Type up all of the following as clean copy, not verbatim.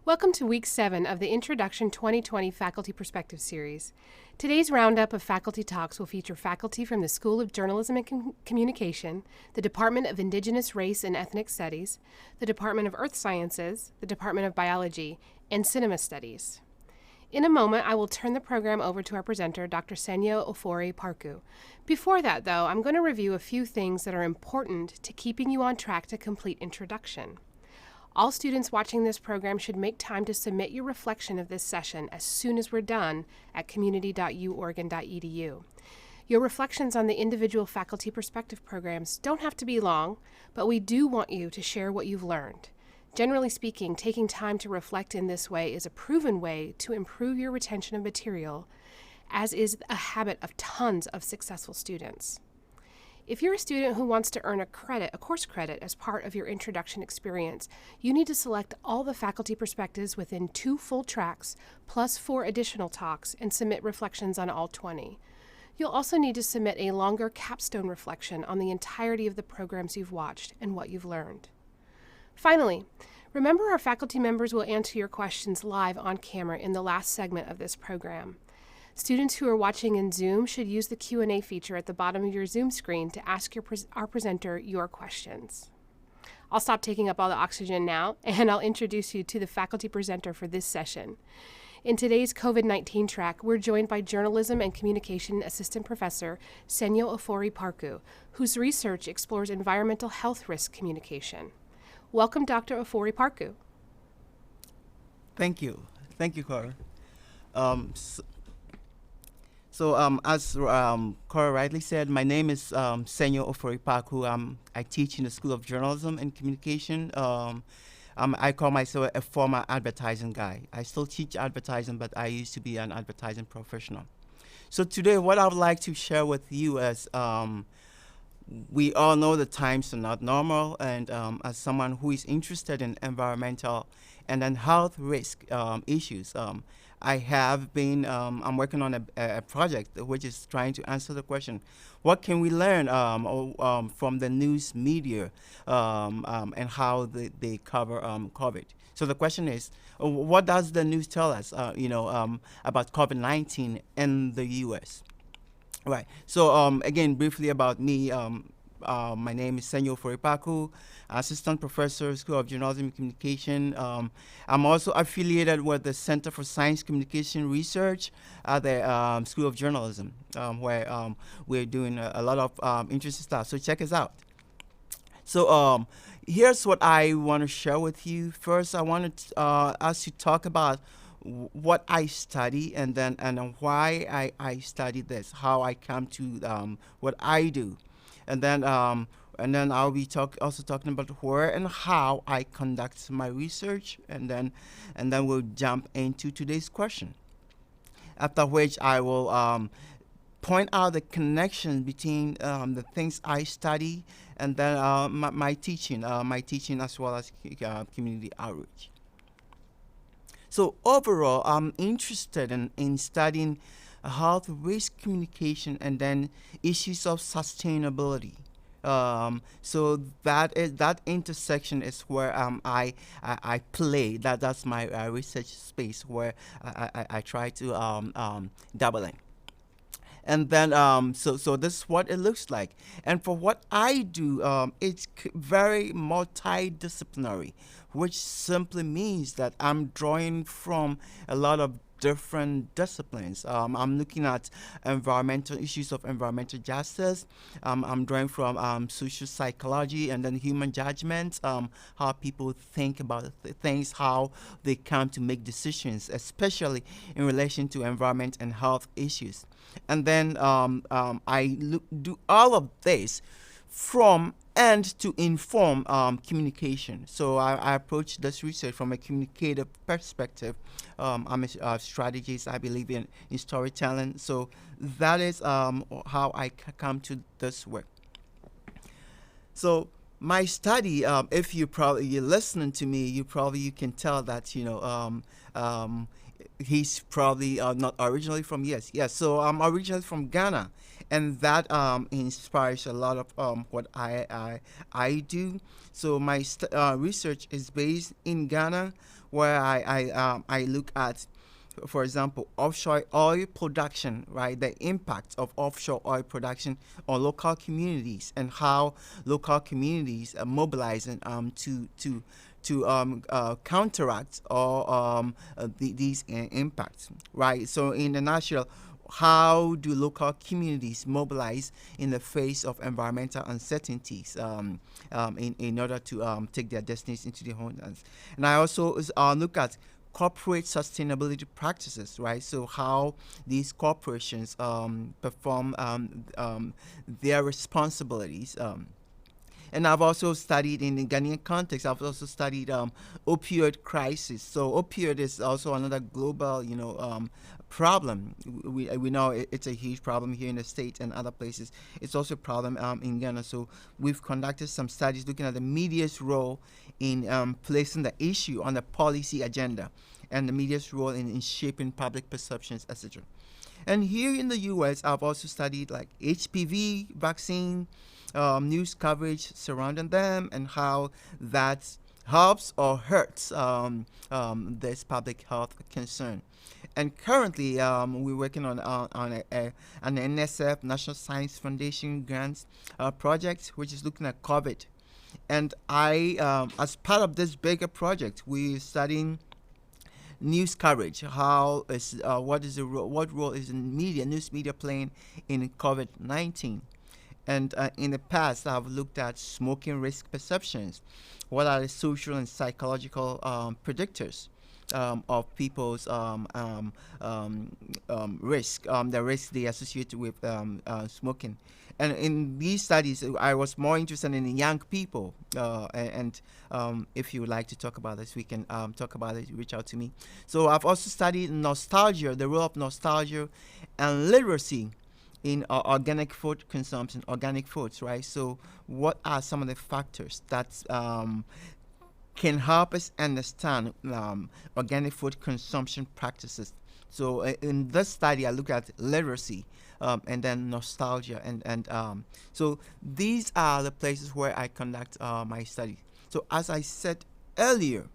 Welcome to Week 7 of the Introduction 2020 Faculty Perspective Series. Today's roundup of faculty talks will feature faculty from the School of Journalism and Communication, the Department of Indigenous Race and Ethnic Studies, the Department of Earth Sciences, the Department of Biology, and Cinema Studies. In a moment, I will turn the program over to our presenter, Dr. Senyo Ofori-Parku. Before that, though, I'm going to review a few things that are important to keeping you on track to complete introduction. All students watching this program should make time to submit your reflection of this session as soon as we're done at community.uoregon.edu. Your reflections on the individual faculty perspective programs don't have to be long, but we do want you to share what you've learned. Generally speaking, taking time to reflect in this way is a proven way to improve your retention of material, as is a habit of tons of successful students. If you're a student who wants to earn a course credit as part of your introduction experience, you need to select all the faculty perspectives within 2 full tracks plus 4 additional talks and submit reflections on all 20. You'll also need to submit a longer capstone reflection on the entirety of the programs you've watched and what you've learned. Finally, remember our faculty members will answer your questions live on camera in the last segment of this program. Students who are watching in Zoom should use the Q&A feature at the bottom of your Zoom screen to ask our presenter your questions. I'll stop taking up all the oxygen now, and I'll introduce you to the faculty presenter for this session. In today's COVID-19 track, we're joined by Journalism and Communication Assistant Professor Senyo Ofori-Parku, whose research explores environmental health risk communication. Welcome, Dr. Ofori-Parku. Thank you. Thank you, Cora. As Cora rightly said, my name is Senyo Ofori-Parku. I teach in the School of Journalism and Communication. I call myself a former advertising guy. I still teach advertising, but I used to be an advertising professional. So today, what I would like to share with you is we all know the times are not normal, and as someone who is interested in environmental and then health risk issues, I have been, I'm working on a project which is trying to answer the question, what can we learn from the news media and how they cover COVID? So the question is, what does the news tell us, about COVID-19 in the U.S.? Right. So again, briefly about me. My name is Senyo Ofori-Parku, Assistant Professor, School of Journalism and Communication. I'm also affiliated with the Center for Science Communication Research at the School of Journalism, where we're doing a lot of interesting stuff. So check us out. So here's what I want to share with you. First, I wanted us to talk about what I study and why I study this, how I come to what I do, and then I'll be also talking about where and how I conduct my research, and then we'll jump into today's question. After which I will point out the connection between the things I study and then my teaching as well as community outreach. So overall, I'm interested in studying health risk communication and then issues of sustainability. So that intersection is where I play. That's my research space where I try to dabble in. And then, so this is what it looks like. And for what I do, it's very multidisciplinary, which simply means that I'm drawing from a lot of different disciplines. I'm looking at environmental issues of environmental justice. I'm drawing from social psychology and then human judgment, how people think about things, how they come to make decisions, especially in relation to environment and health issues. And then I do all of this from and to inform communication. So I approach this research from a communicative perspective. I'm a strategist. I believe in storytelling. So that is how I come to this work. So my study, if you're listening to me, you can tell that He's probably not originally from, yes. So I'm originally from Ghana, and that inspires a lot of what I do. So my research is based in Ghana, where I look at, for example, offshore oil production, right? The impact of offshore oil production on local communities, and how local communities are mobilizing to counteract or these impacts, right? So in a nutshell, how do local communities mobilize in the face of environmental uncertainties, in order to take their destinies into their own hands? And I also look at corporate sustainability practices, right? So how these corporations perform their responsibilities. And I've also studied in the Ghanaian context. I've also studied opioid crisis. So opioid is also another global, problem. We know it's a huge problem here in the States and other places. It's also a problem in Ghana. So we've conducted some studies looking at the media's role in placing the issue on the policy agenda, and the media's role in shaping public perceptions, etc. And here in the U.S., I've also studied like HPV vaccine, news coverage surrounding them, and how that helps or hurts this public health concern. And currently, we're working on an NSF, National Science Foundation grants project, which is looking at COVID. And as part of this bigger project, we're studying news coverage. How is what role is news media playing in COVID-19? And in the past, I've looked at smoking risk perceptions. What are the social and psychological predictors of people's risk, the risk they associate with smoking? And in these studies, I was more interested in young people. And if you would like to talk about this, we can talk about it. Reach out to me. So I've also studied nostalgia, the role of nostalgia and literacy in organic food consumption, organic foods, right? So what are some of the factors that can help us understand organic food consumption practices? So in this study, I look at literacy, and then nostalgia, and so these are the places where I conduct my study. So as I said earlier,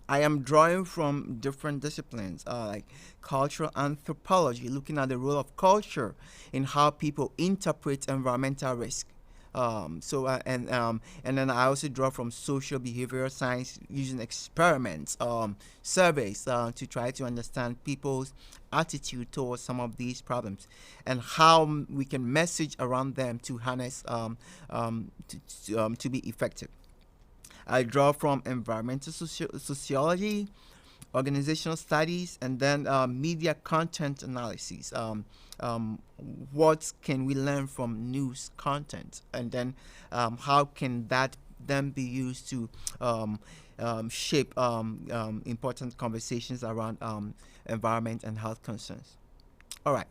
I am drawing from different disciplines, like cultural anthropology, looking at the role of culture in how people interpret environmental risk. And then I also draw from social behavioral science, using experiments, surveys, to try to understand people's attitude towards some of these problems, and how we can message around them to harness to be effective. I draw from environmental sociology, organizational studies, and then media content analysis. What can we learn from news content, and then how can that then be used to shape important conversations around environment and health concerns? All right.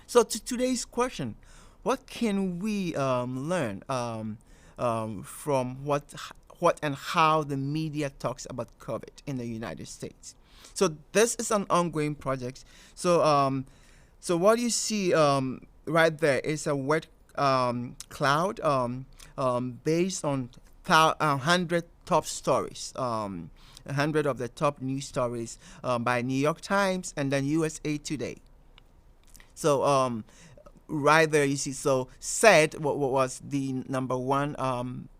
So to today's question, what can we learn from what and how the media talks about COVID in the United States? So this is an ongoing project. So what you see right there is a word cloud based on 100 top stories, 100 of the top news stories by New York Times and then USA Today. So right there you see, so said what was the number one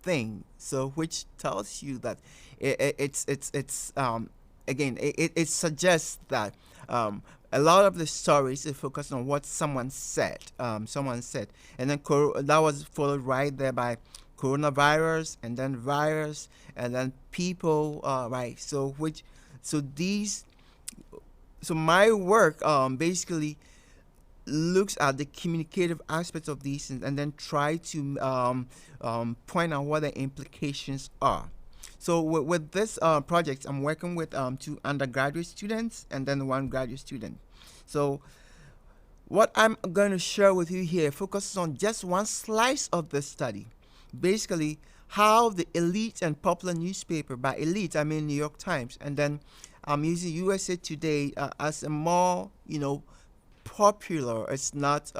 thing, so which tells you that it's again, it suggests that a lot of the stories is focused on what someone said, and then that was followed right there by coronavirus, and then virus, and then people, right? So my work basically looks at the communicative aspects of these things, and then try to point out what the implications are. So with this project, I'm working with 2 undergraduate students and then 1 graduate student. So what I'm going to share with you here focuses on just one slice of the study. Basically, how the elite and popular newspaper, by elite I mean New York Times, and then I'm using USA Today as a more, popular. It's not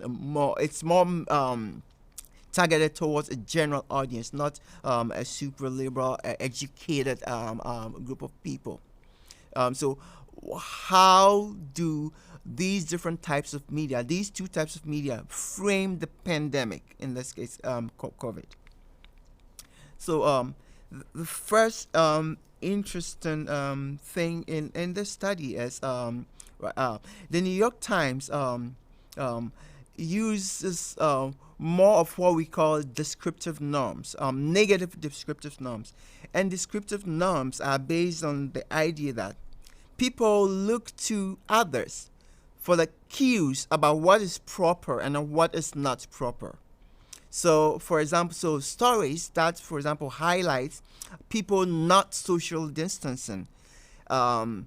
more. It's more targeted towards a general audience, not a super liberal, educated group of people. So, how do these different types of media, these two types of media, frame the pandemic, in this case, COVID? So, the first interesting thing in this study is the New York Times uses more of what we call descriptive norms, negative descriptive norms. And descriptive norms are based on the idea that people look to others for the cues about what is proper and what is not proper. So, for example, stories that, for example, highlight people not social distancing. Um,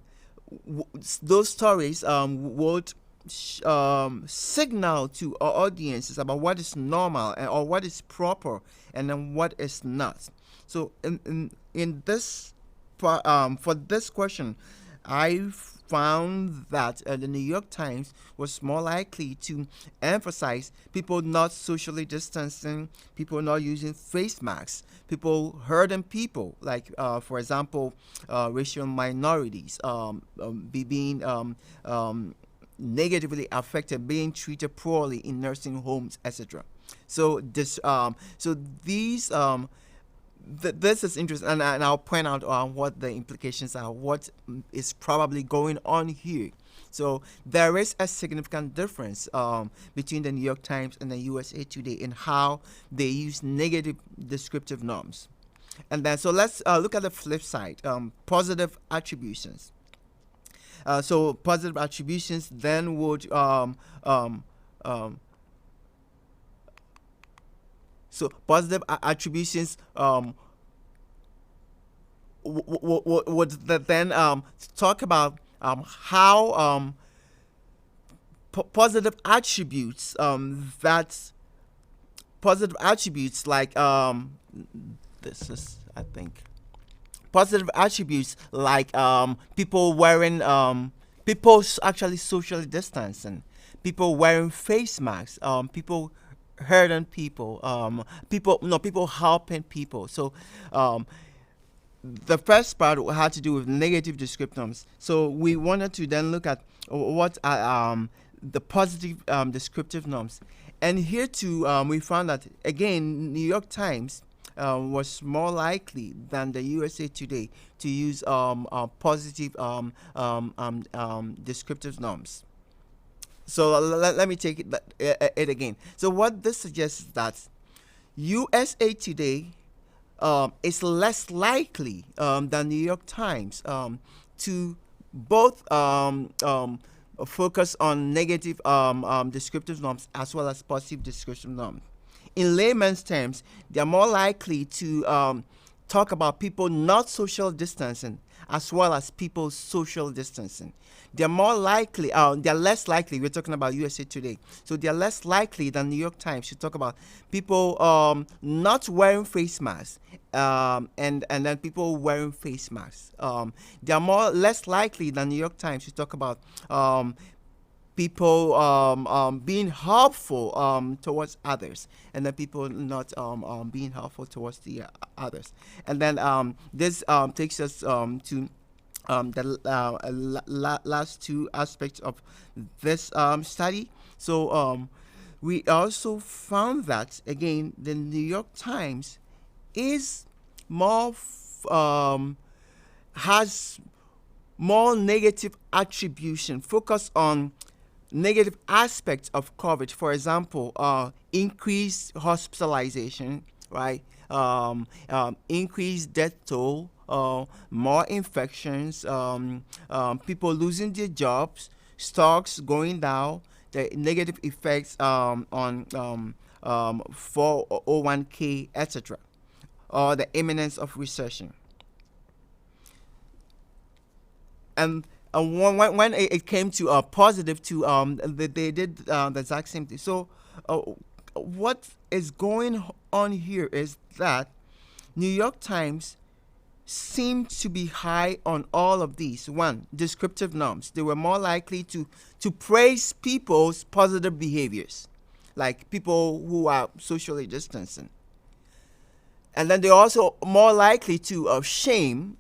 those stories would signal to our audiences about what is normal or what is proper and then what is not. So, in this for this question, I found that the New York Times was more likely to emphasize people not socially distancing, people not using face masks, people hurting people, like, for example, racial minorities being negatively affected, being treated poorly in nursing homes, etc. So these this is interesting, and I'll point out what the implications are, what is probably going on here. So there is a significant difference between the New York Times and the USA Today in how they use negative descriptive norms. And then, so let's look at the flip side, positive attributions. So positive attributions then would so positive attributions would then talk about how positive attributes that positive attributes like this is, I think, positive attributes like people wearing people actually socially distancing, people wearing face masks, people hurting people, people helping people. So the first part had to do with negative descriptors. So we wanted to then look at what are the positive descriptive norms. And here too, we found that, again, New York Times was more likely than the USA Today to use positive descriptive norms. So let me take it again. So what this suggests is that USA Today is less likely than New York Times to both focus on negative descriptive norms as well as positive descriptive norms. In layman's terms, they are more likely to talk about people not social distancing as well as people social distancing. They're more likely, they're less likely, we're talking about USA Today, so they're less likely than New York Times to talk about people not wearing face masks and then people wearing face masks. They're less likely than New York Times to talk about people being helpful towards others, and then people not being helpful towards the others. And then this takes us to the last two aspects of this study. So we also found that, again, the New York Times is more has more negative attribution, focus on negative aspects of COVID. For example, increased hospitalization, right? Increased death toll, more infections, people losing their jobs, stocks going down, the negative effects on 401k, etc., or the imminence of recession. And when it came to positive, to they did the exact same thing. So what is going on here is that New York Times seemed to be high on all of these. One, descriptive norms. They were more likely to praise people's positive behaviors, like people who are socially distancing. And then they're also more likely to shame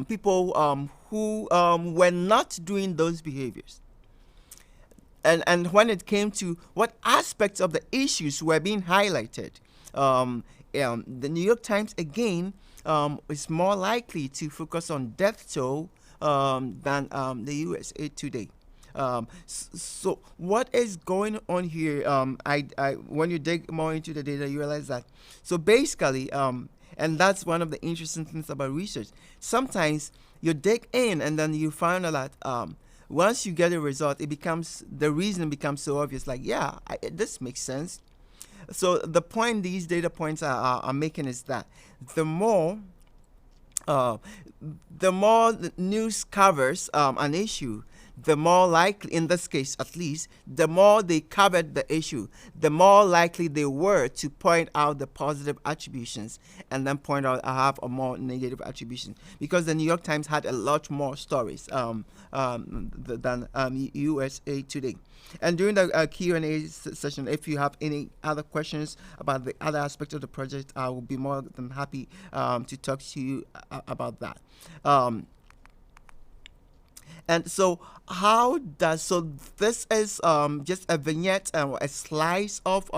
people who were not doing those behaviors. And when it came to what aspects of the issues were being highlighted, the New York Times again is more likely to focus on death toll than the USA Today. So what is going on here? When you dig more into the data, you realize that. So basically, and that's one of the interesting things about research. Sometimes you dig in and then you find out that once you get a result, the reason becomes so obvious. Like, yeah, this makes sense. So the point these data points are making is that the more the news covers an issue, the more likely, in this case at least, the more they covered the issue, the more likely they were to point out the positive attributions and then point out have a more negative attribution. Because the New York Times had a lot more stories than USA Today. And during the Q&A session, if you have any other questions about the other aspects of the project, I will be more than happy to talk to you about that. And so this is just a vignette, a slice of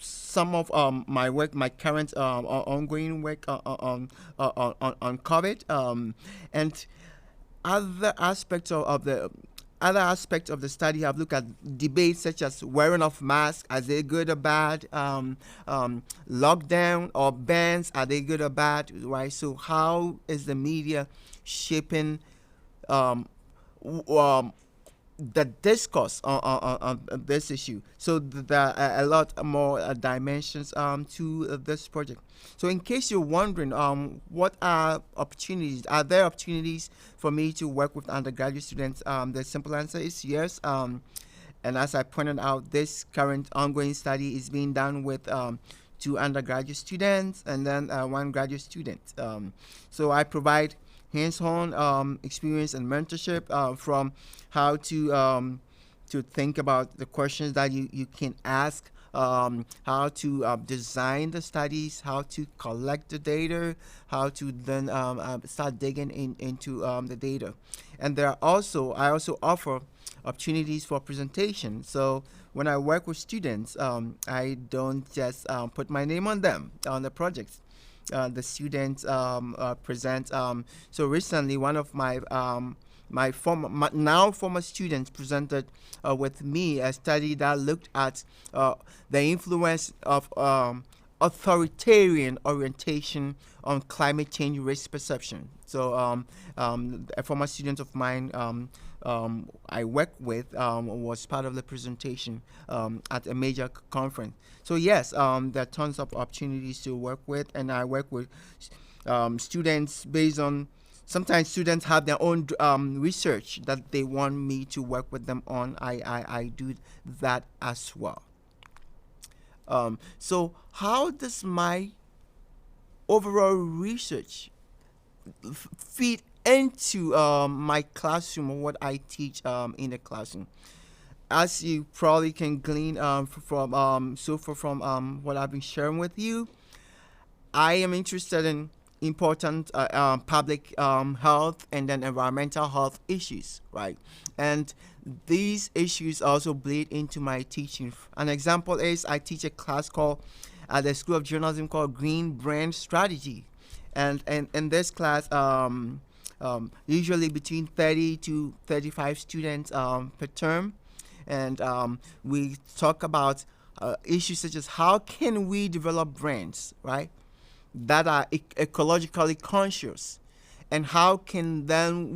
some of my work, my current ongoing work on COVID, and other aspects of the study have looked at debates such as wearing of masks, are they good or bad? Lockdown or bans, are they good or bad? Right. So how is the media shaping the discourse on this issue? So there are a lot more dimensions to this project. So in case you're wondering, what are opportunities? Are there opportunities for me to work with undergraduate students? The simple answer is yes. And as I pointed out, this current ongoing study is being done with 2 undergraduate students and then 1 graduate student. So I provide hands-on experience and mentorship from how to think about the questions that you can ask, how to design the studies, how to collect the data, how to then start digging into the data. And I also offer opportunities for presentation. So when I work with students, I don't just put my name on them, on the projects. The students present. So recently, one of my now former students presented with me a study that looked at the influence of authoritarian orientation on climate change risk perception. So a former student of mine I work with was part of the presentation at a major conference. So yes, there are tons of opportunities to work with, and I work with students based on. Sometimes students have their own research that they want me to work with them on. I do that as well. So how does my overall research feed into my classroom or what I teach in the classroom? As you probably can glean from what I've been sharing with you, I am interested in important public health and then environmental health issues, right? And these issues also bleed into my teaching. An example is I teach a class called at the School of Journalism called Green Brand Strategy, and in this class, usually between 30 to 35 students per term, and we talk about issues such as how can we develop brands, right, that are ecologically conscious, and how can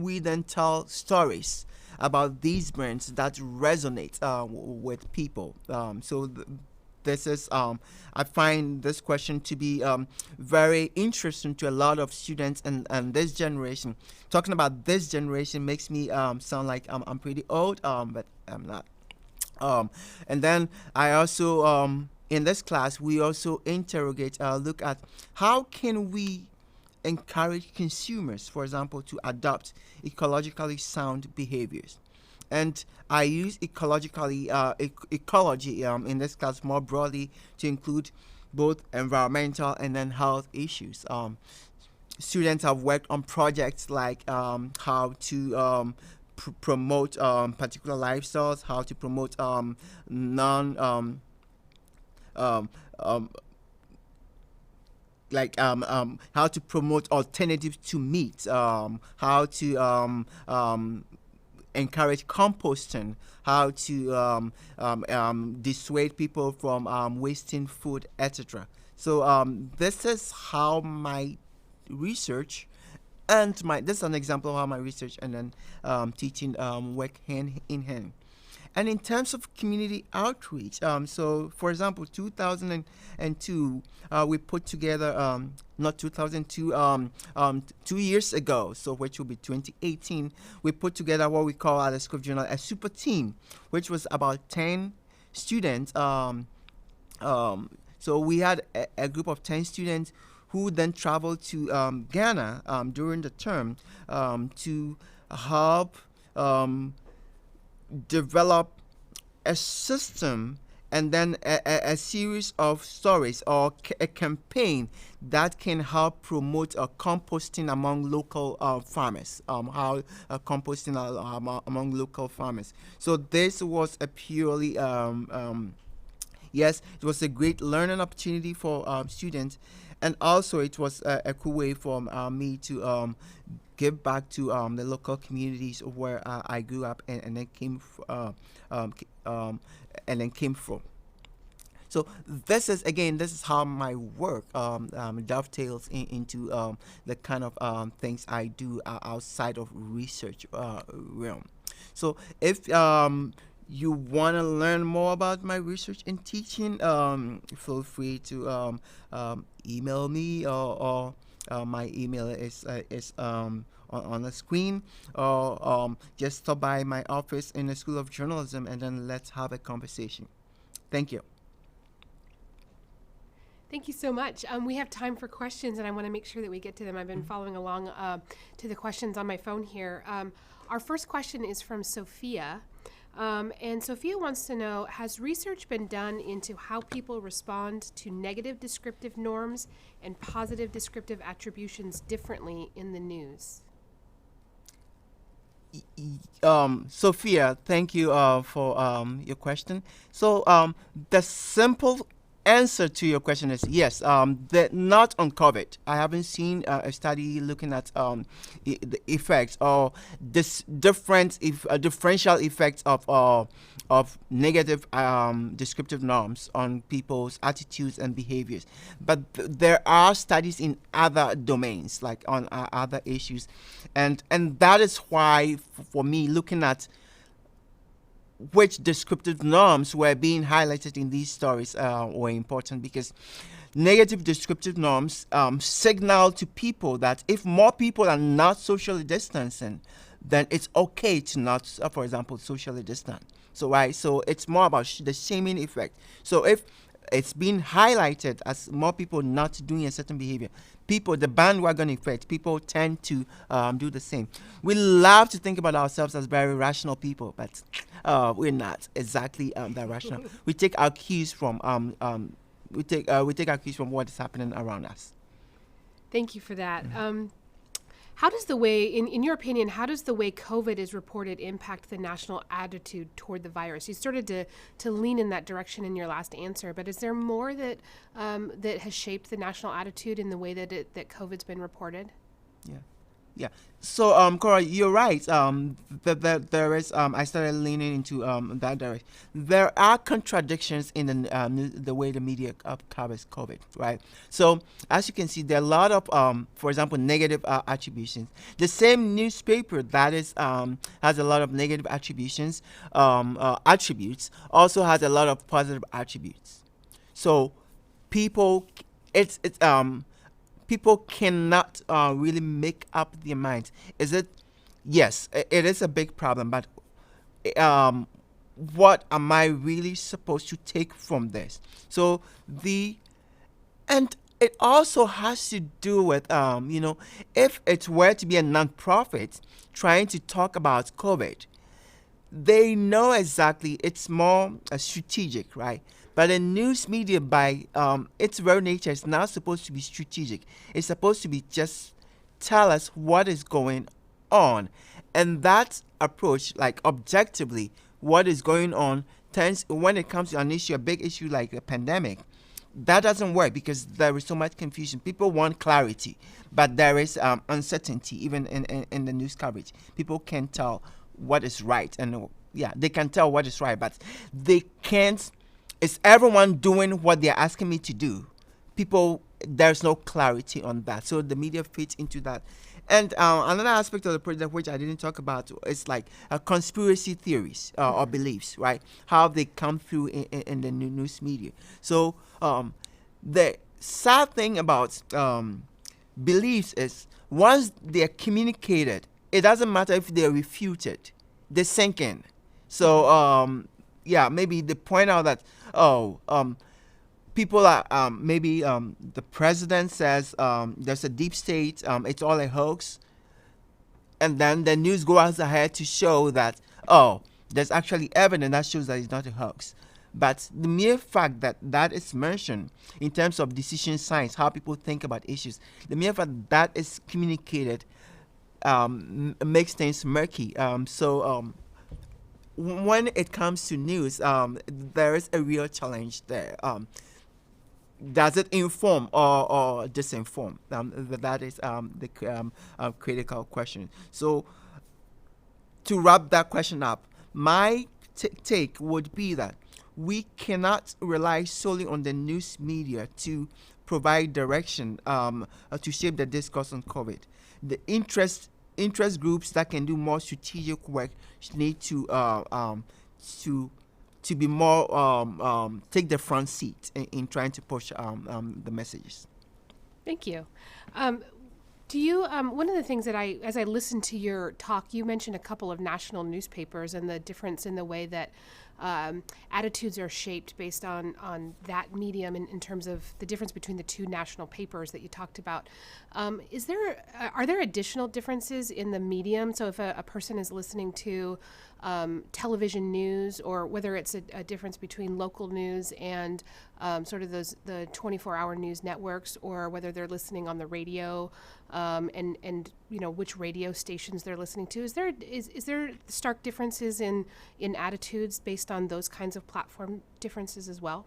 we then tell stories about these brands that resonate with people. This is I find this question to be very interesting to a lot of students and this generation. Talking about this generation makes me sound like I'm pretty old, but I'm not. And then I also in this class we also look at how can we encourage consumers, for example, to adopt ecologically sound behaviors. And I use ecology in this class more broadly to include both environmental and then health issues. Students have worked on projects like how to promote particular lifestyles, how to promote non um, um, how to promote alternatives to meat, how to encourage composting, how to dissuade people from wasting food, etc. So this is how my research and this is an example of how my research and then teaching work hand in hand. And in terms of community outreach, so for example, 2002, we put together, not 2002, 2 years ago, so which will be 2018, we put together what we call at the School of Journal a super team, which was about 10 students. So we had a group of 10 students who then traveled to Ghana during the term to help develop a system and then a series of stories or a campaign that can help promote composting among local farmers, how composting among local farmers. So this was a purely yes, it was a great learning opportunity for students, and also it was a cool way for me to give back to the local communities where I grew up and then came from. So this is how my work dovetails into the kind of things I do outside of research realm. So if you want to learn more about my research and teaching, feel free to email me, or my email is on the screen, or just stop by my office in the School of Journalism and then let's have a conversation. Thank you. Thank you so much. We have time for questions, and I want to make sure that we get to them. I've been following along to the questions on my phone here. Our first question is from Sophia. And Sophia wants to know, has research been done into how people respond to negative descriptive norms and positive descriptive attributions differently in the news? Sophia, thank you for your question. So the simple answer to your question is yes. Not on COVID. I haven't seen a study looking at the effects or this differential effects of negative descriptive norms on people's attitudes and behaviors. But there are studies in other domains, like on other issues, and that is why for me looking at which descriptive norms were being highlighted in these stories were important, because negative descriptive norms signal to people that if more people are not socially distancing, then it's okay to not, for example, socially distance. So it's more about the shaming effect. So if it's being highlighted as more people not doing a certain behavior, the bandwagon effect, people tend to do the same. We love to think about ourselves as very rational people, but we're not exactly that rational. We take our cues from we take our cues from what is happening around us. Thank you for that. How does the way, in your opinion, how does the way COVID is reported impact the national attitude toward the virus? You started to lean in that direction in your last answer, but is there more that that has shaped the national attitude in the way that COVID's been reported? Yeah. So, Cora, you're right. There is. I started leaning into that direction. There are contradictions in the way the media covers COVID, right? So, as you can see, there are a lot of, for example, negative attributions. The same newspaper that is has a lot of negative attributions, attributes, also has a lot of positive attributes. So, people, people cannot really make up their minds. Yes, it is a big problem, but what am I really supposed to take from this? So and it also has to do with, if it were to be a nonprofit trying to talk about COVID, they know exactly it's more strategic, right? But the news media, by its very nature, is not supposed to be strategic. It's supposed to be just tell us what is going on. And that approach, like objectively, what is going on, tends, when it comes to an issue, a big issue like a pandemic, that doesn't work because there is so much confusion. People want clarity, but there is uncertainty even in the news coverage. People can't tell what is right, and they can tell what is right, but they can't. Is everyone doing what they're asking me to do? People, there's no clarity on that, so the media fits into that. And another aspect of the project which I didn't talk about is like conspiracy theories or beliefs, right? How they come through in the news media. So the sad thing about beliefs is once they're communicated, it doesn't matter if they're refuted, they sink in. So maybe they point out that people are maybe the president says there's a deep state, it's all a hoax, and then the news goes ahead to show that there's actually evidence that shows that it's not a hoax. But the mere fact that that is mentioned in terms of decision science, how people think about issues, the mere fact that is communicated makes things murky. When it comes to news, there is a real challenge there. Does it inform or disinform? That is the critical question. So, to wrap that question up, my take would be that we cannot rely solely on the news media to provide direction to shape the discourse on COVID. The interest groups that can do more strategic work need to be more take the front seat in trying to push the messages. Thank you. Do you, one of the things that as I listened to your talk, you mentioned a couple of national newspapers and the difference in the way that attitudes are shaped based on that medium in terms of the difference between the two national papers that you talked about. Are there additional differences in the medium? So if a person is listening to television news, or whether it's a difference between local news and sort of the 24-hour news networks, or whether they're listening on the radio, and which radio stations they're listening to, is there stark differences in attitudes based on those kinds of platform differences as well?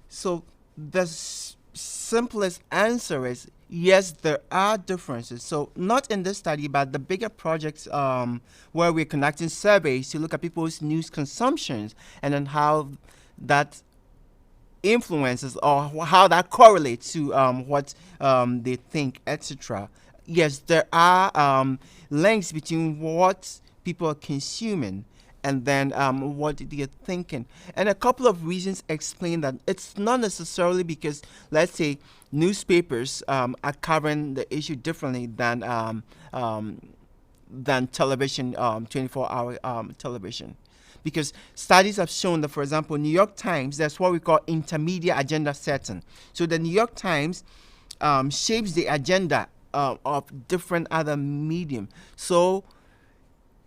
So the simplest answer is yes, there are differences. So not in this study, but the bigger projects where we're conducting surveys to look at people's news consumptions and then how that influences or how that correlates to what they think, etc. Yes, there are links between what people are consuming and then what they're thinking. And a couple of reasons explain that. It's not necessarily because, let's say, newspapers are covering the issue differently than television, 24-hour television. Because studies have shown that, for example, New York Times, there's what we call intermediate agenda setting. So the New York Times shapes the agenda of different other medium. So,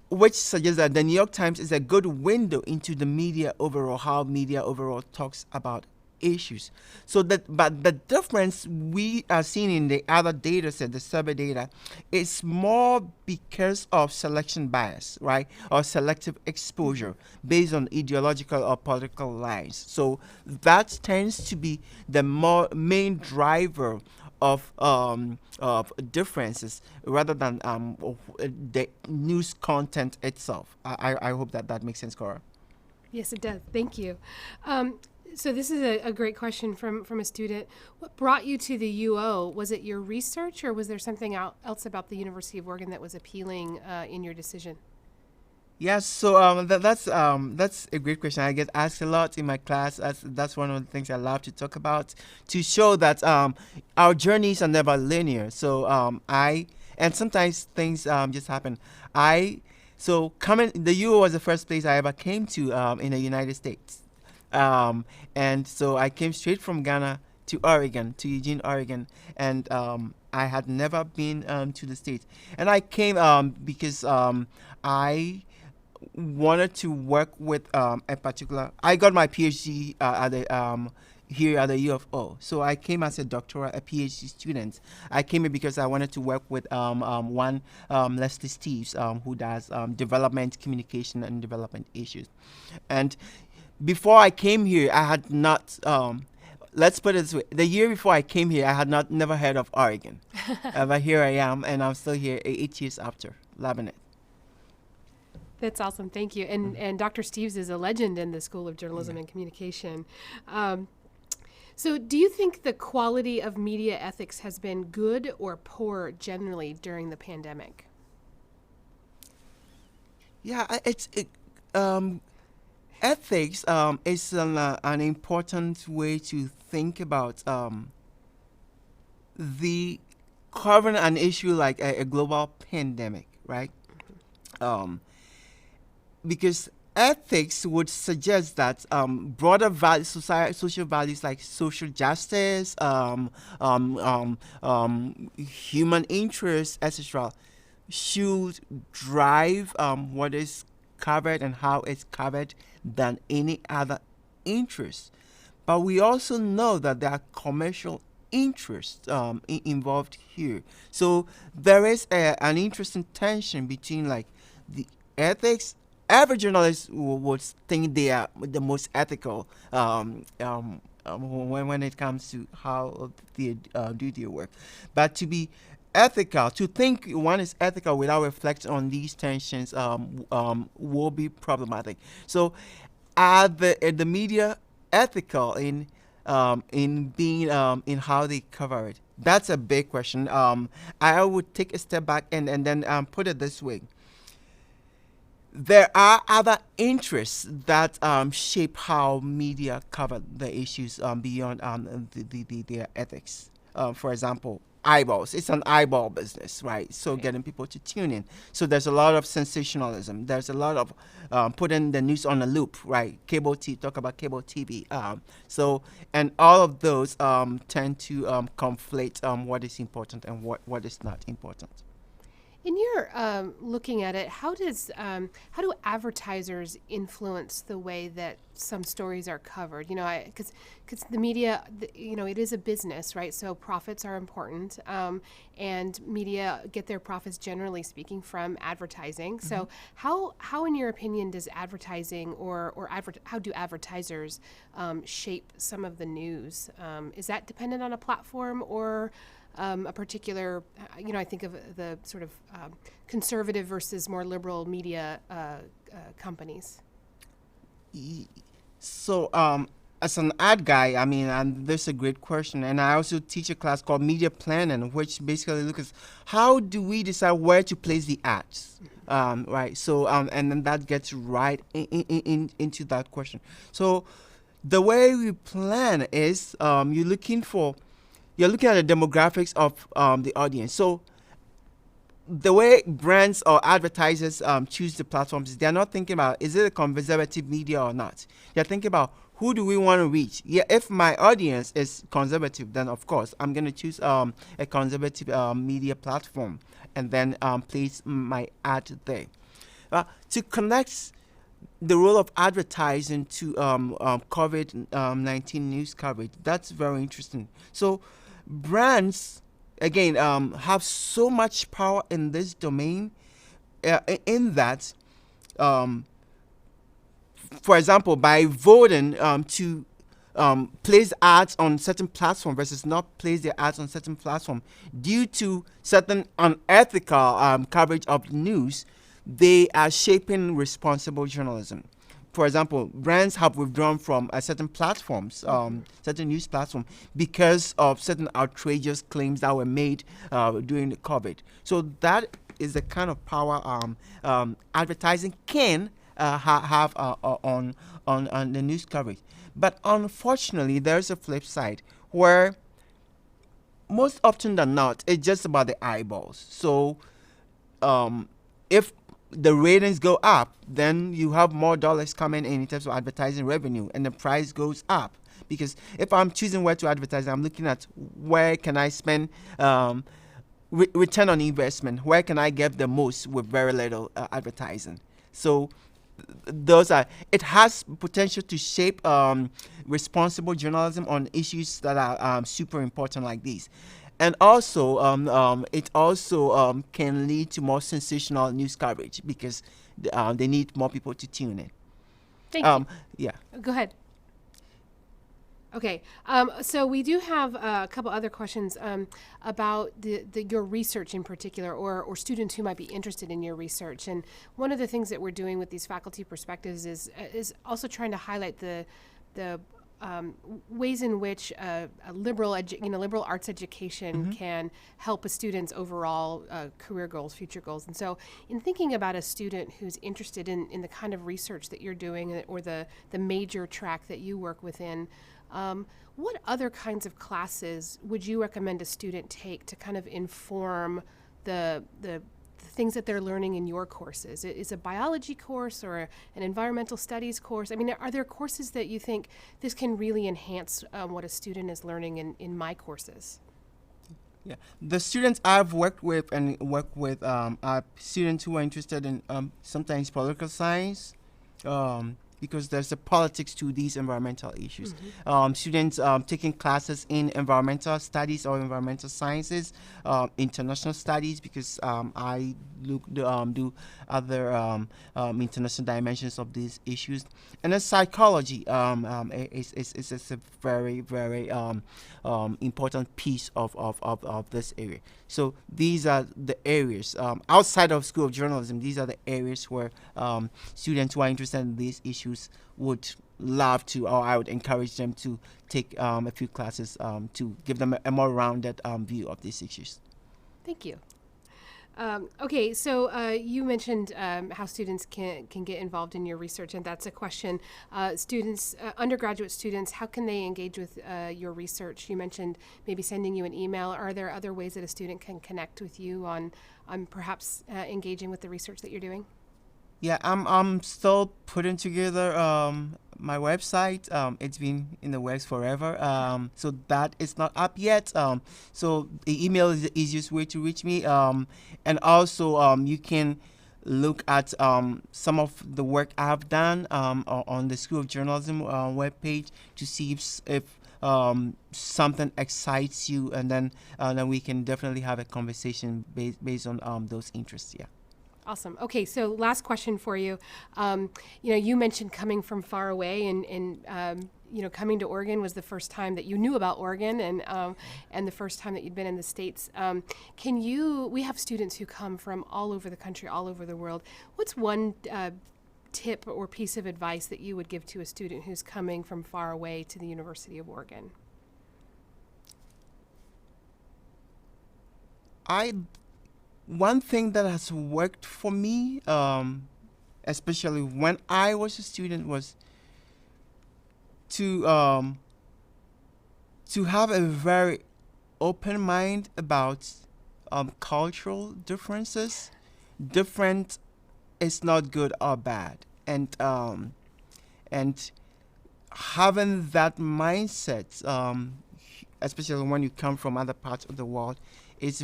which suggests that the New York Times is a good window into the media overall, how media overall talks about issues. So but the difference we are seeing in the other data set, the survey data, is more because of selection bias, right? Or selective exposure based on ideological or political lines. So that tends to be the main driver of differences rather than the news content itself. I hope that makes sense, Cora. Yes, it does. Thank you. So this is a great question from a student. What brought you to the UO? Was it your research, or was there something else about the University of Oregon that was appealing in your decision? Yes, so that's a great question. I get asked a lot in my class. That's one of the things I love to talk about, to show that our journeys are never linear. So and sometimes things just happen. The UO was the first place I ever came to in the United States. And so I came straight from Ghana to Oregon, to Eugene, Oregon, and I had never been to the States. And I came because I wanted to work with a particular. I got my PhD at the here at the U of O. So I came as a doctoral, a PhD student. I came here because I wanted to work with one Leslie Steves, who does development communication and development issues. And before I came here, I had not. Let's put it this way: the year before I came here, I had not never heard of Oregon, but here I am, and I'm still here 8 years after, loving it. That's awesome. Thank you. And Dr. Steves is a legend in the School of Journalism and Communication. So do you think the quality of media ethics has been good or poor generally during the pandemic? Yeah, ethics is an important way to think about the covering an issue like a global pandemic, right? Because ethics would suggest that broader values, social values like social justice, human interests, etc., should drive what is covered and how it's covered than any other interest. But we also know that there are commercial interests involved here. So there is an interesting tension between like the ethics. Every journalist would think they are the most ethical when it comes to how they do their work. But to be ethical, to think one is ethical without reflecting on these tensions will be problematic. So, are the media ethical in being in how they cover it? That's a big question. I would take a step back and then put it this way. There are other interests that shape how media cover the issues beyond their ethics. For example, eyeballs. It's an eyeball business, right? So getting people to tune in. So there's a lot of sensationalism. There's a lot of putting the news on a loop, right? Cable TV, talk about cable TV. And all of those tend to conflate what is important and what is not important. In your looking at it, how do advertisers influence the way that some stories are covered? You know, because the media, it is a business, right? So profits are important, and media get their profits, generally speaking, from advertising. Mm-hmm. So how, in your opinion, does advertising how do advertisers shape some of the news? Is that dependent on a platform or a particular, I think of the sort of conservative versus more liberal media companies? So, as an ad guy, I mean, and this is a great question. And I also teach a class called media planning, which basically looks at how do we decide where to place the ads, right? So, and then that gets right into that question. So, the way we plan is you're looking at the demographics of the audience. So the way brands or advertisers choose the platforms, they're not thinking about is it a conservative media or not. They're thinking about who do we want to reach. Yeah, if my audience is conservative, then of course I'm going to choose a conservative media platform and then place my ad there. To connect the role of advertising to COVID-19 news coverage, that's very interesting. So brands, again, have so much power in this domain in that, for example, by voting to place ads on certain platform versus not place their ads on certain platform due to certain unethical coverage of news, they are shaping responsible journalism. For example, brands have withdrawn from certain platforms, certain news platforms, because of certain outrageous claims that were made during the COVID. So that is the kind of power advertising can have on the news coverage. But unfortunately, there's a flip side where most often than not, it's just about the eyeballs. So if the ratings go up, then you have more dollars coming in terms of advertising revenue, and the price goes up. Because if I'm choosing where to advertise, I'm looking at where can I spend return on investment, where can I get the most with very little advertising. So it has potential to shape responsible journalism on issues that are super important like these. And also, it also can lead to more sensational news coverage because they need more people to tune in. Thank you. Yeah. Go ahead. Okay, so we do have a couple other questions about your research in particular, or students who might be interested in your research. And one of the things that we're doing with these faculty perspectives is also trying to highlight the ways in which a liberal arts education can help a student's overall career goals, future goals. And so, in thinking about a student who's interested in the kind of research that you're doing, or the major track that you work within, what other kinds of classes would you recommend a student take to kind of inform the things that they're learning in your courses? Is a biology course or an environmental studies course? I mean, are there courses that you think this can really enhance what a student is learning in my courses? Yeah, the students I've worked with are students who are interested in sometimes political science, because there's a politics to these environmental issues. Students taking classes in environmental studies or environmental sciences, international studies, because I do other international dimensions of these issues, and then psychology is a very, very important piece of this area. So these are the areas outside of School of Journalism. These are the areas where students who are interested in these issues would love to, or I would encourage them to take a few classes to give them a more rounded view of these issues. Thank you. Okay, so you mentioned how students can get involved in your research, and that's a question. Undergraduate students, how can they engage with your research? You mentioned maybe sending you an email. Are there other ways that a student can connect with you on perhaps engaging with the research that you're doing? Yeah, I'm still putting together my website. It's been in the works forever, so that is not up yet. So the email is the easiest way to reach me, and also you can look at some of the work I've done on the School of Journalism webpage to see if something excites you, and then we can definitely have a conversation based on those interests. Yeah. Awesome. Okay, so last question for you. You mentioned coming from far away, and coming to Oregon was the first time that you knew about Oregon, and the first time that you'd been in the States. We have students who come from all over the country, all over the world. What's one tip or piece of advice that you would give to a student who's coming from far away to the University of Oregon? One thing that has worked for me, especially when I was a student, was to have a very open mind about cultural differences. Different is not good or bad, and having that mindset, especially when you come from other parts of the world, is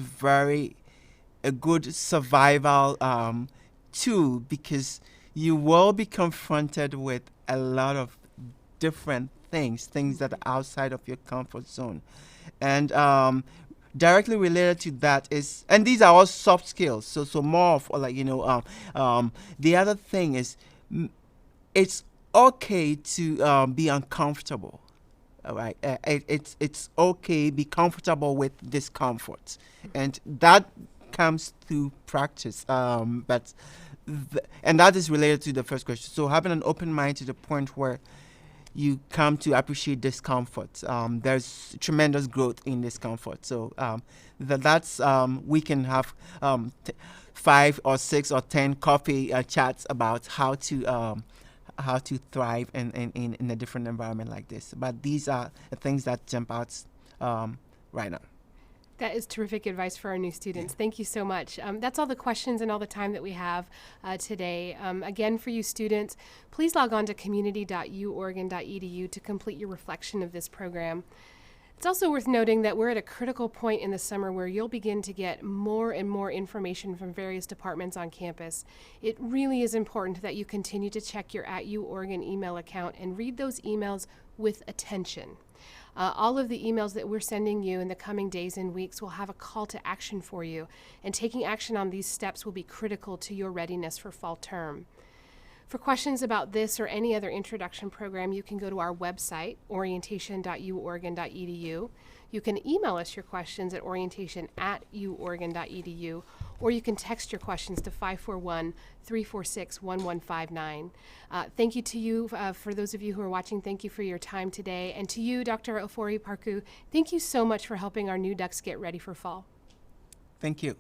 a good survival tool, because you will be confronted with a lot of different things that are outside of your comfort zone. And directly related to that is, and these are all soft skills, so more of the other thing is, it's okay to be uncomfortable. All right, it's okay, be comfortable with discomfort, and that comes through practice, and that is related to the first question. So having an open mind to the point where you come to appreciate discomfort. There's tremendous growth in discomfort. So that's we can have 5 or 6 or 10 coffee chats about how to thrive in a different environment like this. But these are the things that jump out right now. That is terrific advice for our new students. Thank you so much. That's all the questions and all the time that we have today. Again, for you students, please log on to community.uoregon.edu to complete your reflection of this program. It's also worth noting that we're at a critical point in the summer where you'll begin to get more and more information from various departments on campus. It really is important that you continue to check your @UOregon email account and read those emails with attention. All of the emails that we're sending you in the coming days and weeks will have a call to action for you, and taking action on these steps will be critical to your readiness for fall term. For questions about this or any other introduction program, you can go to our website, orientation.uoregon.edu. You can email us your questions at orientation@uoregon.edu, or you can text your questions to 541-346-1159. Thank you to you, for those of you who are watching, thank you for your time today. And to you, Dr. Ofori-Parku, thank you so much for helping our new ducks get ready for fall. Thank you.